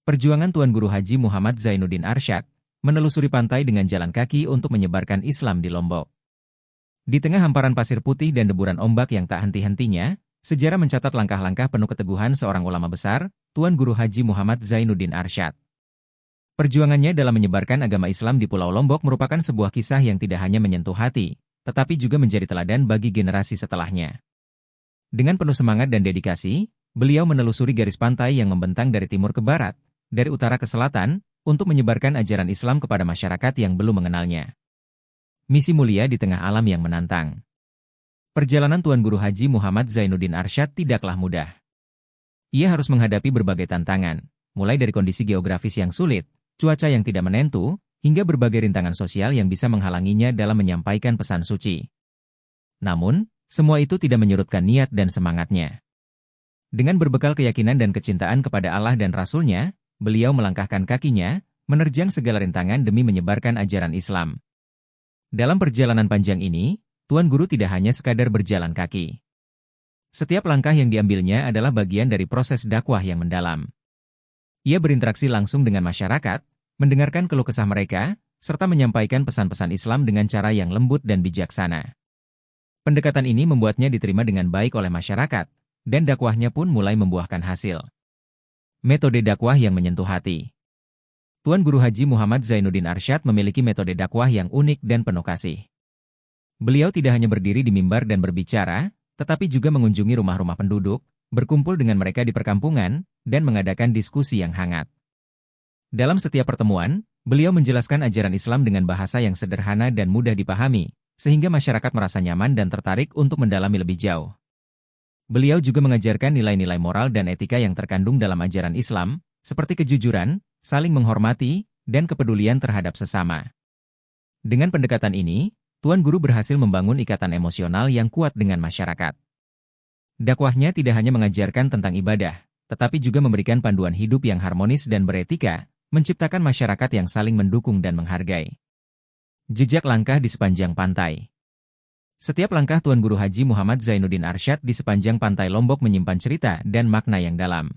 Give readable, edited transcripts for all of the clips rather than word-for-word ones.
Perjuangan Tuan Guru Haji Muhammad Zainuddin Arsyad menelusuri pantai dengan jalan kaki untuk menyebarkan Islam di Lombok. Di tengah hamparan pasir putih dan deburan ombak yang tak henti-hentinya, sejarah mencatat langkah-langkah penuh keteguhan seorang ulama besar, Tuan Guru Haji Muhammad Zainuddin Arsyad. Perjuangannya dalam menyebarkan agama Islam di Pulau Lombok merupakan sebuah kisah yang tidak hanya menyentuh hati, tetapi juga menjadi teladan bagi generasi setelahnya. Dengan penuh semangat dan dedikasi, beliau menelusuri garis pantai yang membentang dari timur ke barat, dari utara ke selatan, untuk menyebarkan ajaran Islam kepada masyarakat yang belum mengenalnya. Misi mulia di tengah alam yang menantang. Perjalanan Tuan Guru Haji Muhammad Zainuddin Arsyad tidaklah mudah. Ia harus menghadapi berbagai tantangan, mulai dari kondisi geografis yang sulit, cuaca yang tidak menentu, hingga berbagai rintangan sosial yang bisa menghalanginya dalam menyampaikan pesan suci. Namun, semua itu tidak menyurutkan niat dan semangatnya. Dengan berbekal keyakinan dan kecintaan kepada Allah dan Rasul-Nya, beliau melangkahkan kakinya, menerjang segala rintangan demi menyebarkan ajaran Islam. Dalam perjalanan panjang ini, Tuan Guru tidak hanya sekadar berjalan kaki. Setiap langkah yang diambilnya adalah bagian dari proses dakwah yang mendalam. Ia berinteraksi langsung dengan masyarakat, mendengarkan keluh kesah mereka, serta menyampaikan pesan-pesan Islam dengan cara yang lembut dan bijaksana. Pendekatan ini membuatnya diterima dengan baik oleh masyarakat, dan dakwahnya pun mulai membuahkan hasil. Metode dakwah yang menyentuh hati. Tuan Guru Haji Muhammad Zainuddin Arsyad memiliki metode dakwah yang unik dan penuh kasih. Beliau tidak hanya berdiri di mimbar dan berbicara, tetapi juga mengunjungi rumah-rumah penduduk, berkumpul dengan mereka di perkampungan, dan mengadakan diskusi yang hangat. Dalam setiap pertemuan, beliau menjelaskan ajaran Islam dengan bahasa yang sederhana dan mudah dipahami, sehingga masyarakat merasa nyaman dan tertarik untuk mendalami lebih jauh. Beliau juga mengajarkan nilai-nilai moral dan etika yang terkandung dalam ajaran Islam, seperti kejujuran, saling menghormati, dan kepedulian terhadap sesama. Dengan pendekatan ini, Tuan Guru berhasil membangun ikatan emosional yang kuat dengan masyarakat. Dakwahnya tidak hanya mengajarkan tentang ibadah, tetapi juga memberikan panduan hidup yang harmonis dan beretika, menciptakan masyarakat yang saling mendukung dan menghargai. Jejak langkah di sepanjang pantai. Setiap langkah Tuan Guru Haji Muhammad Zainuddin Arsyad di sepanjang pantai Lombok menyimpan cerita dan makna yang dalam.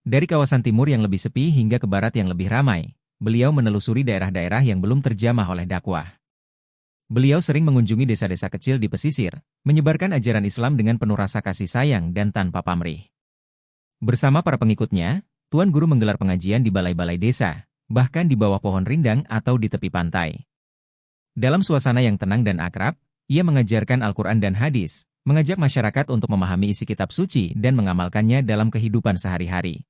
Dari kawasan timur yang lebih sepi hingga ke barat yang lebih ramai, beliau menelusuri daerah-daerah yang belum terjamah oleh dakwah. Beliau sering mengunjungi desa-desa kecil di pesisir, menyebarkan ajaran Islam dengan penuh rasa kasih sayang dan tanpa pamrih. Bersama para pengikutnya, Tuan Guru menggelar pengajian di balai-balai desa, bahkan di bawah pohon rindang atau di tepi pantai. Dalam suasana yang tenang dan akrab, ia mengajarkan Al-Quran dan hadis, mengajak masyarakat untuk memahami isi kitab suci dan mengamalkannya dalam kehidupan sehari-hari.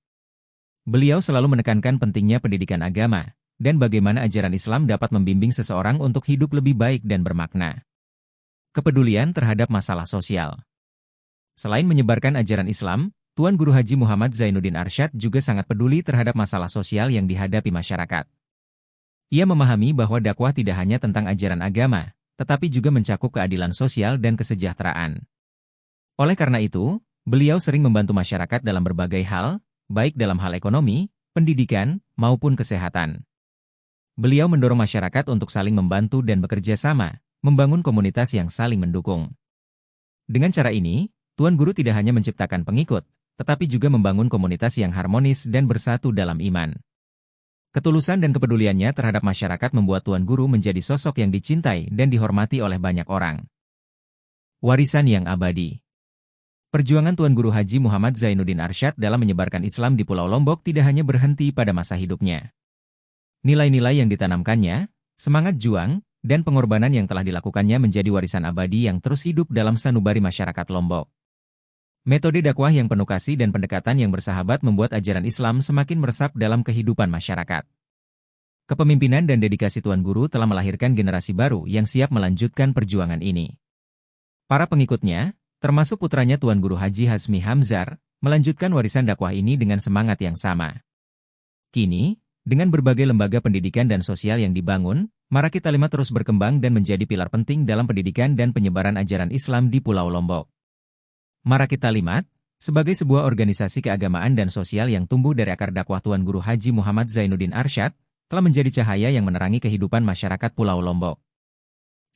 Beliau selalu menekankan pentingnya pendidikan agama, dan bagaimana ajaran Islam dapat membimbing seseorang untuk hidup lebih baik dan bermakna. Kepedulian terhadap masalah sosial. Selain menyebarkan ajaran Islam, Tuan Guru Haji Muhammad Zainuddin Arsyad juga sangat peduli terhadap masalah sosial yang dihadapi masyarakat. Ia memahami bahwa dakwah tidak hanya tentang ajaran agama, tetapi juga mencakup keadilan sosial dan kesejahteraan. Oleh karena itu, beliau sering membantu masyarakat dalam berbagai hal, baik dalam hal ekonomi, pendidikan, maupun kesehatan. Beliau mendorong masyarakat untuk saling membantu dan bekerja sama, membangun komunitas yang saling mendukung. Dengan cara ini, Tuan Guru tidak hanya menciptakan pengikut, tetapi juga membangun komunitas yang harmonis dan bersatu dalam iman. Ketulusan dan kepeduliannya terhadap masyarakat membuat Tuan Guru menjadi sosok yang dicintai dan dihormati oleh banyak orang. Warisan yang abadi. Perjuangan Tuan Guru Haji Muhammad Zainuddin Arsyad dalam menyebarkan Islam di Pulau Lombok tidak hanya berhenti pada masa hidupnya. Nilai-nilai yang ditanamkannya, semangat juang, dan pengorbanan yang telah dilakukannya menjadi warisan abadi yang terus hidup dalam sanubari masyarakat Lombok. Metode dakwah yang penuh kasih dan pendekatan yang bersahabat membuat ajaran Islam semakin meresap dalam kehidupan masyarakat. Kepemimpinan dan dedikasi Tuan Guru telah melahirkan generasi baru yang siap melanjutkan perjuangan ini. Para pengikutnya, termasuk putranya Tuan Guru Haji Hazmi Hamzar, melanjutkan warisan dakwah ini dengan semangat yang sama. Kini, dengan berbagai lembaga pendidikan dan sosial yang dibangun, Marakit Talimat terus berkembang dan menjadi pilar penting dalam pendidikan dan penyebaran ajaran Islam di Pulau Lombok. Marakit Talimat, sebagai sebuah organisasi keagamaan dan sosial yang tumbuh dari akar dakwah Tuan Guru Haji Muhammad Zainuddin Arsyad, telah menjadi cahaya yang menerangi kehidupan masyarakat Pulau Lombok.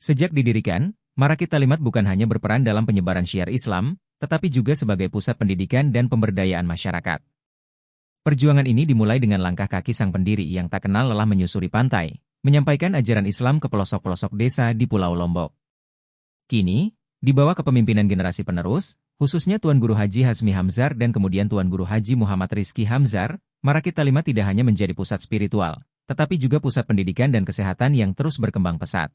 Sejak didirikan, Marakit Talimat bukan hanya berperan dalam penyebaran syiar Islam, tetapi juga sebagai pusat pendidikan dan pemberdayaan masyarakat. Perjuangan ini dimulai dengan langkah kaki sang pendiri yang tak kenal lelah menyusuri pantai, menyampaikan ajaran Islam ke pelosok-pelosok desa di Pulau Lombok. Kini, di bawah kepemimpinan generasi penerus, khususnya Tuan Guru Haji Hazmi Hamzar dan kemudian Tuan Guru Haji Muhammad Rizki Hamzar, Marakit Talimat tidak hanya menjadi pusat spiritual, tetapi juga pusat pendidikan dan kesehatan yang terus berkembang pesat.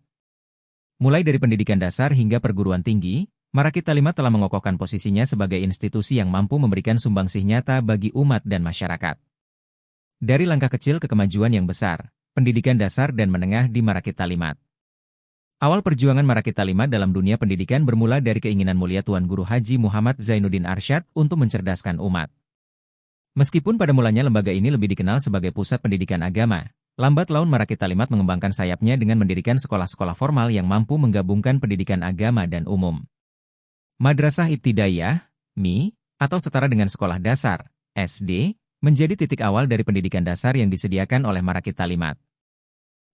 Mulai dari pendidikan dasar hingga perguruan tinggi, Marakit Talimat telah mengokohkan posisinya sebagai institusi yang mampu memberikan sumbangsih nyata bagi umat dan masyarakat. Dari langkah kecil ke kemajuan yang besar, pendidikan dasar dan menengah di Marakit Talimat. Awal perjuangan Marakit Talimat dalam dunia pendidikan bermula dari keinginan mulia Tuan Guru Haji Muhammad Zainuddin Arsyad untuk mencerdaskan umat. Meskipun pada mulanya lembaga ini lebih dikenal sebagai pusat pendidikan agama, lambat laun Marakit Talimat mengembangkan sayapnya dengan mendirikan sekolah-sekolah formal yang mampu menggabungkan pendidikan agama dan umum. Madrasah Ibtidaiyah, MI, atau setara dengan sekolah dasar, SD, menjadi titik awal dari pendidikan dasar yang disediakan oleh Marakit Talimat.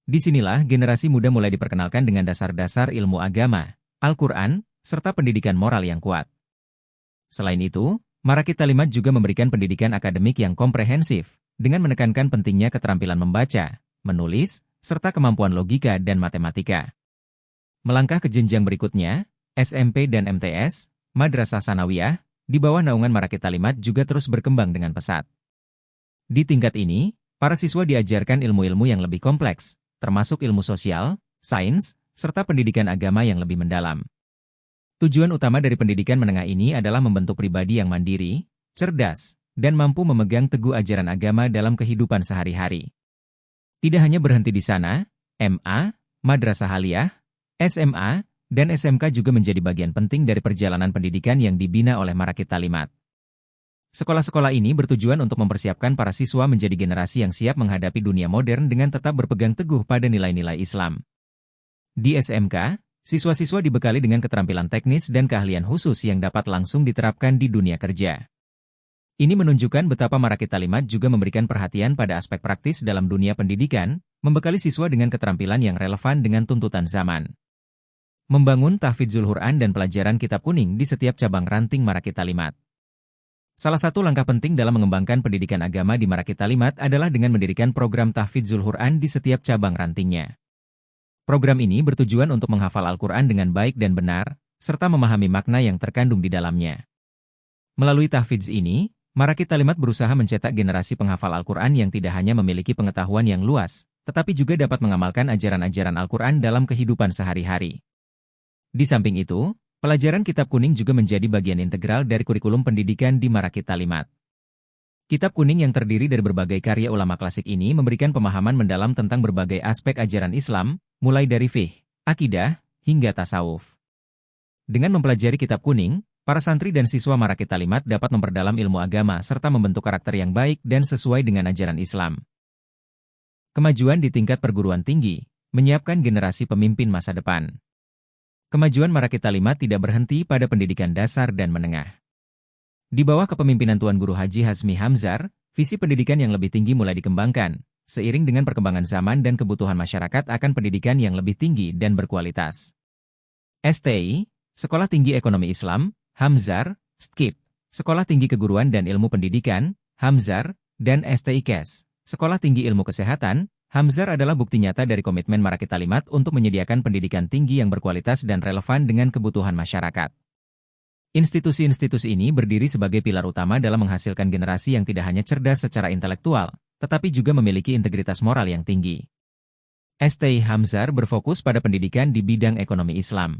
Disinilah generasi muda mulai diperkenalkan dengan dasar-dasar ilmu agama, Al-Quran, serta pendidikan moral yang kuat. Selain itu, Marakit Talimat juga memberikan pendidikan akademik yang komprehensif, dengan menekankan pentingnya keterampilan membaca, menulis, serta kemampuan logika dan matematika. Melangkah ke jenjang berikutnya, SMP dan MTS, Madrasah Sanawiyah, di bawah naungan Marakit Talimat juga terus berkembang dengan pesat. Di tingkat ini, para siswa diajarkan ilmu-ilmu yang lebih kompleks, termasuk ilmu sosial, sains, serta pendidikan agama yang lebih mendalam. Tujuan utama dari pendidikan menengah ini adalah membentuk pribadi yang mandiri, cerdas, dan mampu memegang teguh ajaran agama dalam kehidupan sehari-hari. Tidak hanya berhenti di sana, MA, Madrasah Aliyah, SMA, dan SMK juga menjadi bagian penting dari perjalanan pendidikan yang dibina oleh Marakit Talimat. Sekolah-sekolah ini bertujuan untuk mempersiapkan para siswa menjadi generasi yang siap menghadapi dunia modern dengan tetap berpegang teguh pada nilai-nilai Islam. Di SMK, siswa-siswa dibekali dengan keterampilan teknis dan keahlian khusus yang dapat langsung diterapkan di dunia kerja. Ini menunjukkan betapa Marakit Talimat juga memberikan perhatian pada aspek praktis dalam dunia pendidikan, membekali siswa dengan keterampilan yang relevan dengan tuntutan zaman. Membangun tahfidzul Quran dan pelajaran kitab kuning di setiap cabang ranting Marakit Talimat. Salah satu langkah penting dalam mengembangkan pendidikan agama di Marakit Talimat adalah dengan mendirikan program tahfidzul Quran di setiap cabang rantingnya. Program ini bertujuan untuk menghafal Al-Quran dengan baik dan benar, serta memahami makna yang terkandung di dalamnya. Melalui tahfidz ini, Marakit Talimat berusaha mencetak generasi penghafal Al-Quran yang tidak hanya memiliki pengetahuan yang luas, tetapi juga dapat mengamalkan ajaran-ajaran Al-Quran dalam kehidupan sehari-hari. Di samping itu, pelajaran kitab kuning juga menjadi bagian integral dari kurikulum pendidikan di Marakit Talimat. Kitab kuning yang terdiri dari berbagai karya ulama klasik ini memberikan pemahaman mendalam tentang berbagai aspek ajaran Islam, mulai dari fiqh, akidah, hingga tasawuf. Dengan mempelajari kitab kuning, para santri dan siswa Marakit Talimat dapat memperdalam ilmu agama serta membentuk karakter yang baik dan sesuai dengan ajaran Islam. Kemajuan di tingkat perguruan tinggi, menyiapkan generasi pemimpin masa depan. Kemajuan Marakit Talimat tidak berhenti pada pendidikan dasar dan menengah. Di bawah kepemimpinan Tuan Guru Haji Hazmi Hamzar, visi pendidikan yang lebih tinggi mulai dikembangkan, seiring dengan perkembangan zaman dan kebutuhan masyarakat akan pendidikan yang lebih tinggi dan berkualitas. STI, Sekolah Tinggi Ekonomi Islam, Hamzar, STKIP, Sekolah Tinggi Keguruan dan Ilmu Pendidikan, Hamzar, dan STIKes, Sekolah Tinggi Ilmu Kesehatan, Hamzar adalah bukti nyata dari komitmen Marakit Talimat untuk menyediakan pendidikan tinggi yang berkualitas dan relevan dengan kebutuhan masyarakat. Institusi-institusi ini berdiri sebagai pilar utama dalam menghasilkan generasi yang tidak hanya cerdas secara intelektual, tetapi juga memiliki integritas moral yang tinggi. STI Hamzar berfokus pada pendidikan di bidang ekonomi Islam.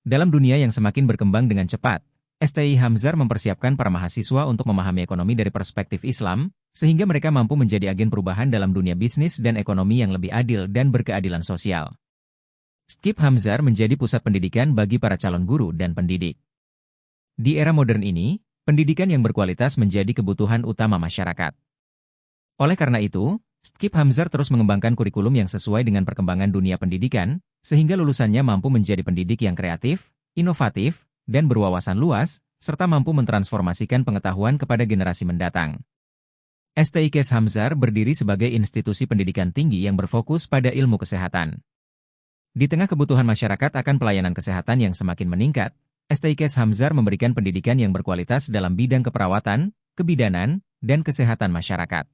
Dalam dunia yang semakin berkembang dengan cepat, STI Hamzar mempersiapkan para mahasiswa untuk memahami ekonomi dari perspektif Islam, sehingga mereka mampu menjadi agen perubahan dalam dunia bisnis dan ekonomi yang lebih adil dan berkeadilan sosial. STKIP Hamzar menjadi pusat pendidikan bagi para calon guru dan pendidik. Di era modern ini, pendidikan yang berkualitas menjadi kebutuhan utama masyarakat. Oleh karena itu, STKIP Hamzar terus mengembangkan kurikulum yang sesuai dengan perkembangan dunia pendidikan, sehingga lulusannya mampu menjadi pendidik yang kreatif, inovatif, dan berwawasan luas, serta mampu mentransformasikan pengetahuan kepada generasi mendatang. STIKes Hamzar berdiri sebagai institusi pendidikan tinggi yang berfokus pada ilmu kesehatan. Di tengah kebutuhan masyarakat akan pelayanan kesehatan yang semakin meningkat, STIKes Hamzar memberikan pendidikan yang berkualitas dalam bidang keperawatan, kebidanan, dan kesehatan masyarakat.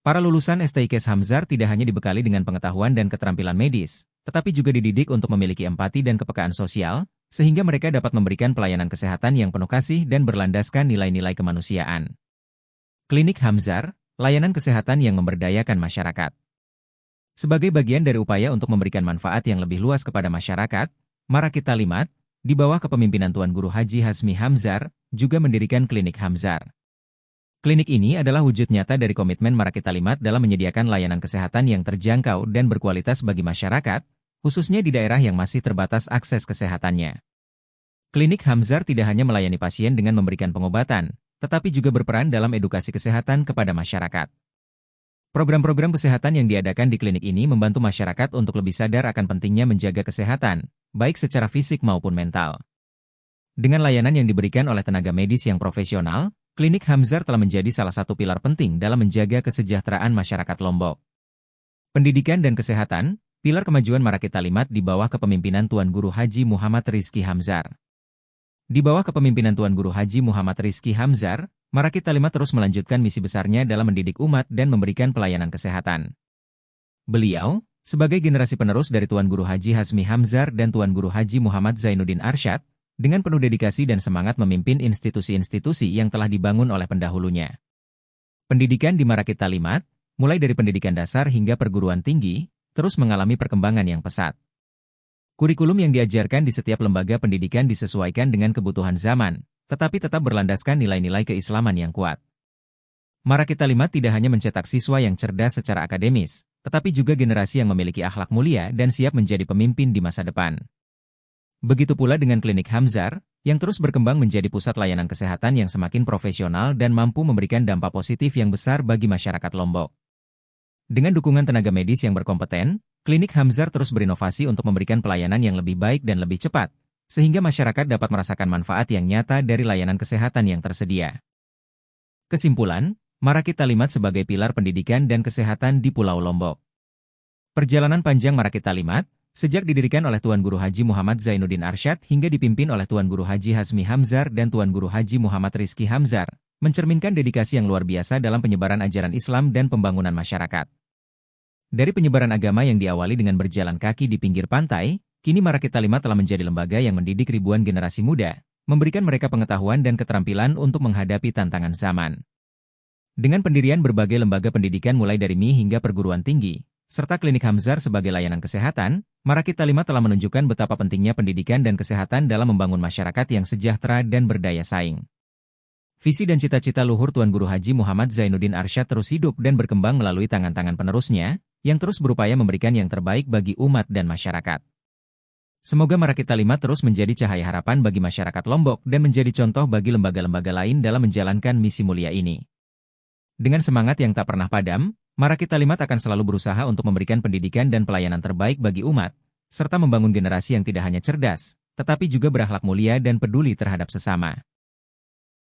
Para lulusan STIKes Hamzar tidak hanya dibekali dengan pengetahuan dan keterampilan medis, tetapi juga dididik untuk memiliki empati dan kepekaan sosial, sehingga mereka dapat memberikan pelayanan kesehatan yang penuh kasih dan berlandaskan nilai-nilai kemanusiaan. Klinik Hamzar, layanan kesehatan yang memberdayakan masyarakat. Sebagai bagian dari upaya untuk memberikan manfaat yang lebih luas kepada masyarakat, Marakit Talimat, di bawah kepemimpinan Tuan Guru Haji Hazmi Hamzar, juga mendirikan Klinik Hamzar. Klinik ini adalah wujud nyata dari komitmen Marakit Talimat dalam menyediakan layanan kesehatan yang terjangkau dan berkualitas bagi masyarakat, khususnya di daerah yang masih terbatas akses kesehatannya. Klinik Hamzar tidak hanya melayani pasien dengan memberikan pengobatan, tetapi juga berperan dalam edukasi kesehatan kepada masyarakat. Program-program kesehatan yang diadakan di klinik ini membantu masyarakat untuk lebih sadar akan pentingnya menjaga kesehatan, baik secara fisik maupun mental. Dengan layanan yang diberikan oleh tenaga medis yang profesional, Klinik Hamzar telah menjadi salah satu pilar penting dalam menjaga kesejahteraan masyarakat Lombok. Pendidikan dan kesehatan, pilar kemajuan Marakit Talimat di bawah kepemimpinan Tuan Guru Haji Muhammad Rizki Hamzar. Di bawah kepemimpinan Tuan Guru Haji Muhammad Rizki Hamzar, Marakit Talimat terus melanjutkan misi besarnya dalam mendidik umat dan memberikan pelayanan kesehatan. Beliau, sebagai generasi penerus dari Tuan Guru Haji Hazmi Hamzar dan Tuan Guru Haji Muhammad Zainuddin Arsyad, dengan penuh dedikasi dan semangat memimpin institusi-institusi yang telah dibangun oleh pendahulunya. Pendidikan di Marakit Talimat, mulai dari pendidikan dasar hingga perguruan tinggi, terus mengalami perkembangan yang pesat. Kurikulum yang diajarkan di setiap lembaga pendidikan disesuaikan dengan kebutuhan zaman, tetapi tetap berlandaskan nilai-nilai keislaman yang kuat. Marakit Talimat tidak hanya mencetak siswa yang cerdas secara akademis, tetapi juga generasi yang memiliki akhlak mulia dan siap menjadi pemimpin di masa depan. Begitu pula dengan Klinik Hamzar, yang terus berkembang menjadi pusat layanan kesehatan yang semakin profesional dan mampu memberikan dampak positif yang besar bagi masyarakat Lombok. Dengan dukungan tenaga medis yang berkompeten, Klinik Hamzar terus berinovasi untuk memberikan pelayanan yang lebih baik dan lebih cepat, sehingga masyarakat dapat merasakan manfaat yang nyata dari layanan kesehatan yang tersedia. Kesimpulan, Marakit Talimat sebagai pilar pendidikan dan kesehatan di Pulau Lombok. Perjalanan panjang Marakit Talimat, sejak didirikan oleh Tuan Guru Haji Muhammad Zainuddin Arsyad hingga dipimpin oleh Tuan Guru Haji Hazmi Hamzar dan Tuan Guru Haji Muhammad Rizki Hamzar, mencerminkan dedikasi yang luar biasa dalam penyebaran ajaran Islam dan pembangunan masyarakat. Dari penyebaran agama yang diawali dengan berjalan kaki di pinggir pantai, kini Marakit Talimat telah menjadi lembaga yang mendidik ribuan generasi muda, memberikan mereka pengetahuan dan keterampilan untuk menghadapi tantangan zaman. Dengan pendirian berbagai lembaga pendidikan mulai dari MI hingga perguruan tinggi, serta Klinik Hamzar sebagai layanan kesehatan, Marakit Talimat telah menunjukkan betapa pentingnya pendidikan dan kesehatan dalam membangun masyarakat yang sejahtera dan berdaya saing. Visi dan cita-cita luhur Tuan Guru Haji Muhammad Zainuddin Arsyad terus hidup dan berkembang melalui tangan-tangan penerusnya, yang terus berupaya memberikan yang terbaik bagi umat dan masyarakat. Semoga Marakit Talimat terus menjadi cahaya harapan bagi masyarakat Lombok dan menjadi contoh bagi lembaga-lembaga lain dalam menjalankan misi mulia ini. Dengan semangat yang tak pernah padam, Marakit Talimat akan selalu berusaha untuk memberikan pendidikan dan pelayanan terbaik bagi umat, serta membangun generasi yang tidak hanya cerdas, tetapi juga berakhlak mulia dan peduli terhadap sesama.